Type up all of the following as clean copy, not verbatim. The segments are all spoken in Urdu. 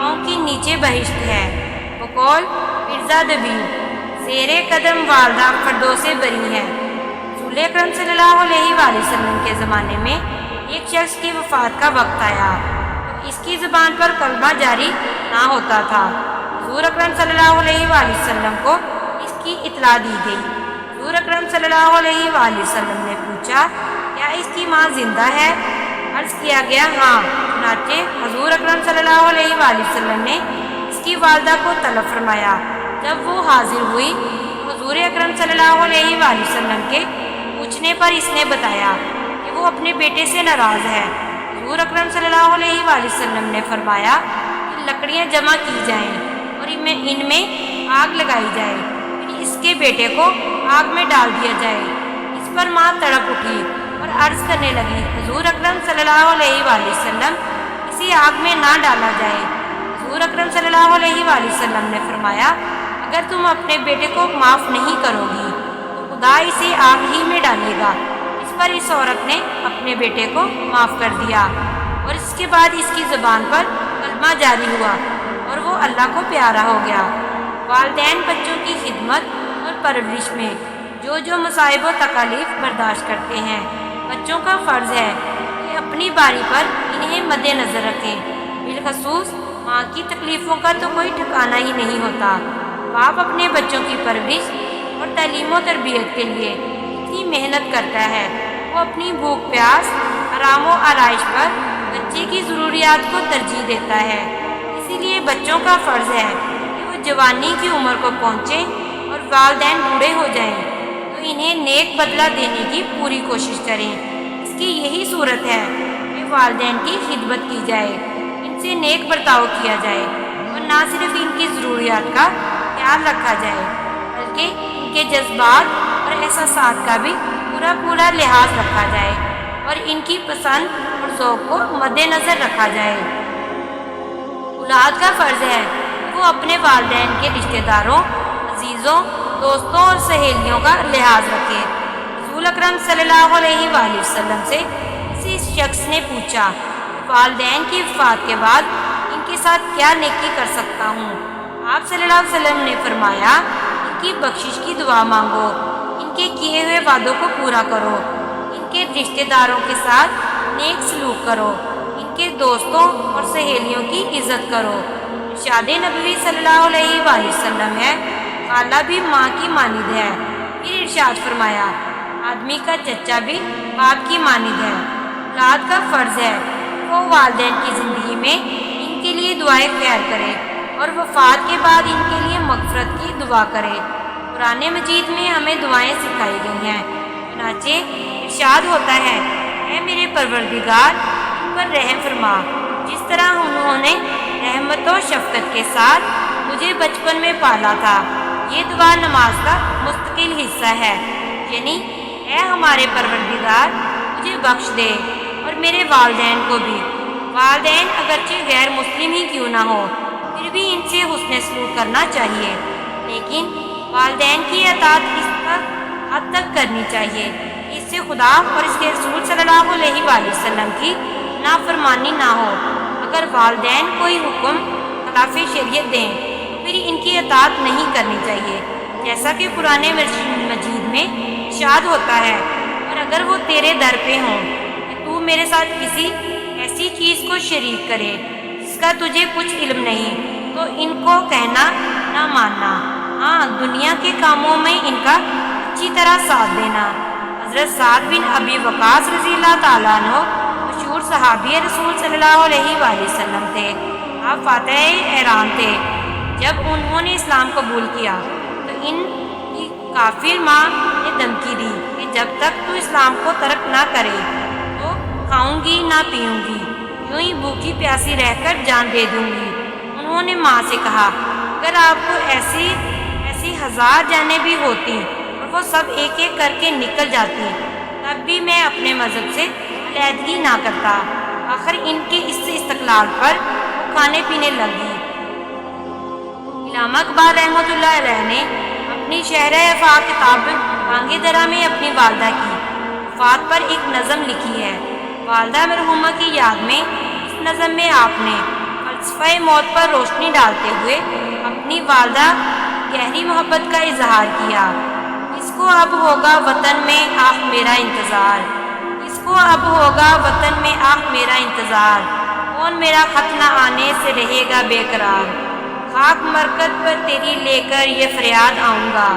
پاؤں کے نیچے بہشت ہے۔ بقول مرزا دبیر زیر قدم والدہ فردوس بری ہے۔ رسول اکرم صلی اللہ علیہ وآلہ وسلم کے زمانے میں ایک شخص کی وفات کا وقت آیا تو اس کی زبان پر کلمہ جاری نہ ہوتا تھا۔ حضور اکرم صلی اللہ علیہ وآلہ وسلم کو اس کی اطلاع دی گئی۔ حضور اکرم صلی اللہ علیہ وآلہ وسلم نے پوچھا کیا اس کی ماں زندہ ہے؟ عرض کیا گیا ہاں۔ چنانچہ حضور اکرم صلی اللہ علیہ وآلہ وسلم نے اس کی والدہ کو طلب فرمایا۔ جب وہ حاضر ہوئی تو حضور اکرم صلی اللہ علیہ وآلہ وسلم کے پوچھنے پر اس نے بتایا کہ وہ اپنے بیٹے سے ناراض ہے۔ حضور اکرم صلی اللہ علیہ وآلہ وسلم نے فرمایا کہ لکڑیاں جمع کی جائیں اور ان میں آگ لگائی جائے، پھر اس کے بیٹے کو آگ میں ڈال دیا جائے۔ اس پر ماں تڑپ اٹھی اور عرض کرنے لگی حضور اکرم صلی اللہ علیہ وآلہ وسلم اسے آگ میں نہ ڈالا جائے۔ حضور اکرم صلی اللہ علیہ وآلہ وسلم نے فرمایا اگر تم اپنے بیٹے کو معاف نہیں کرو گی تو خدا اسے آگ ہی میں ڈالے گا۔ اس پر اس عورت نے اپنے بیٹے کو معاف کر دیا اور اس کے بعد اس کی زبان پر کلمہ جاری ہوا اور وہ اللہ کو پیارا ہو گیا۔ والدین بچوں کی خدمت اور پرورش میں جو مصائب و تکالیف برداشت کرتے ہیں، بچوں کا فرض ہے کہ اپنی باری پر انہیں مد نظر رکھیں۔ بالخصوص ماں کی تکلیفوں کا تو کوئی ٹھکانہ ہی نہیں ہوتا۔ باپ اپنے بچوں کی پرورش اور تعلیم و تربیت کے لیے اتنی محنت کرتا ہے، وہ اپنی بھوک پیاس آرام و آرائش پر بچے کی ضروریات کو ترجیح دیتا ہے۔ اسی لیے بچوں کا فرض ہے کہ وہ جوانی کی عمر کو پہنچیں اور والدین بوڑھے ہو جائیں تو انہیں نیک بدلہ دینے کی پوری کوشش کریں۔ اس کی یہی صورت ہے کہ والدین کی خدمت کی جائے، ان سے نیک برتاؤ کیا جائے اور نہ صرف ان کی ضروریات کا خیال رکھا جائے بلکہ ان کے جذبات اور احساسات کا بھی پورا لحاظ رکھا جائے اور ان کی پسند اور ذوق کو مد نظر رکھا جائے۔ اولاد کا فرض ہے کہ وہ اپنے والدین کے رشتہ داروں، عزیزوں، دوستوں اور سہیلیوں کا لحاظ رکھے۔ رسول اکرم صلی اللہ علیہ وآلہ وسلم سے کسی شخص نے پوچھا والدین کی وفات کے بعد ان کے ساتھ کیا نیکی کر سکتا ہوں؟ آپ صلی اللہ علیہ وسلم نے فرمایا ان کی بخشش کی دعا مانگو، ان کے کیے ہوئے وعدوں کو پورا کرو، ان کے رشتہ داروں کے ساتھ نیک سلوک کرو، ان کے دوستوں اور سہیلیوں کی عزت کرو۔ ارشاد نبوی صلی اللہ علیہ وآلہ وسلم ہے خالہ بھی ماں کی مانند ہے۔ پھر ارشاد فرمایا آدمی کا چچا بھی باپ کی مانند ہے۔ اولاد کا فرض ہے وہ والدین کی زندگی میں ان کے لیے دعائیں خیر کرے اور وفات کے بعد ان کے لیے مغفرت کی دعا کرے۔ قرآن مجید میں ہمیں دعائیں سکھائی گئی ہیں۔ چنانچہ ارشاد ہوتا ہے اے میرے پروردگار ان پر رحم فرما جس طرح انہوں نے رحمت و شفقت کے ساتھ مجھے بچپن میں پالا تھا۔ یہ دعا نماز کا مستقل حصہ ہے، یعنی اے ہمارے پروردگار مجھے بخش دے اور میرے والدین کو بھی۔ والدین اگرچہ غیر مسلم ہی کیوں نہ ہو پھر بھی ان سے حسن سلوک کرنا چاہیے، لیکن والدین کی اطاعت اس حد تک کرنی چاہیے کہ اس سے خدا اور اس کے رسول صلی اللہ علیہ وآلہ وسلم کی نافرمانی نہ ہو۔ اگر والدین کوئی حکم خلاف شریعت دیں پھر ان کی اطاعت نہیں کرنی چاہیے، جیسا کہ قرآن مجید میں ارشاد ہوتا ہے اور اگر وہ تیرے در پہ ہوں کہ تو میرے ساتھ کسی ایسی چیز کو شریک کرے جس کا تجھے کچھ علم نہیں تو ان کو کہنا نہ ماننا، ہاں دنیا کے کاموں میں ان کا اچھی طرح ساتھ دینا۔ حضرت سعد بن ابی وقاص رضی اللہ تعالیٰ عنہ مشہور صحابی رسول صلی اللہ علیہ وآلہ وسلم تھے۔ آپ فاتح ایران تھے۔ جب انہوں نے اسلام قبول کیا تو ان کی کافر ماں نے دھمکی دی کہ جب تک تو اسلام کو ترک نہ کرے تو کھاؤں گی نہ پیوں گی، یوں ہی بھوکی پیاسی رہ کر جان دے دوں گی۔ انہوں نے ماں سے کہا اگر آپ کو ایسی 1000 جانیں بھی ہوتی اور وہ سب ایک ایک کر کے نکل جاتی تب بھی میں اپنے مذہب سے علیحدگی نہ کرتا۔ آخر ان کے اس استقلال پر وہ کھانے پینے لگی۔ علامہ اقبال رحمۃ اللہ علیہ نے اپنی شہر افاق کتاب بانگے درا میں اپنی والدہ کی وفات پر ایک نظم لکھی ہے۔ والدہ مرحومہ کی یاد میں اس نظم میں آپ نے صفحہ موت پر روشنی ڈالتے ہوئے اپنی والدہ گہری محبت کا اظہار کیا۔ اس کو اب ہوگا وطن میں آہ میرا انتظار، اس کو اب ہوگا وطن میں آہ میرا انتظار، کون میرا خط نہ آنے سے رہے گا بے قرار، خاک مرکز پر تیری لے کر یہ فریاد آؤں گا،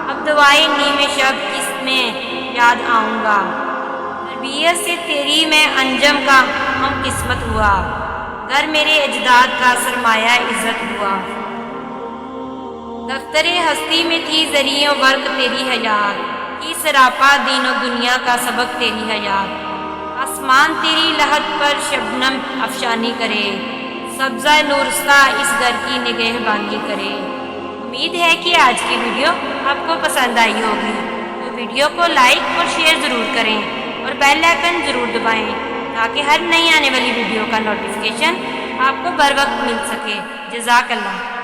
اب دعائے نیم شب کس میں یاد آؤں گا، تربیت سے تیری میں انجم کا ہم قسمت ہوا، گھر میرے اجداد کا سرمایہ عزت ہوا، دفتر ہستی میں تھی ذریعہ ورق تیری حیات، کی سراپا دین و دنیا کا سبق تیری حیات، آسمان تیری لحد پر شبنم افشانی کرے، سبزہ نورستہ اس گھر کی نگہبانی کرے۔ امید ہے کہ آج کی ویڈیو آپ کو پسند آئی ہوگی، تو ویڈیو کو لائک اور شیئر ضرور کریں اور بیل آئکن ضرور دبائیں تاکہ ہر نئی آنے والی ویڈیو کا نوٹیفیکیشن آپ کو بر وقت مل سکے۔ جزاک اللہ۔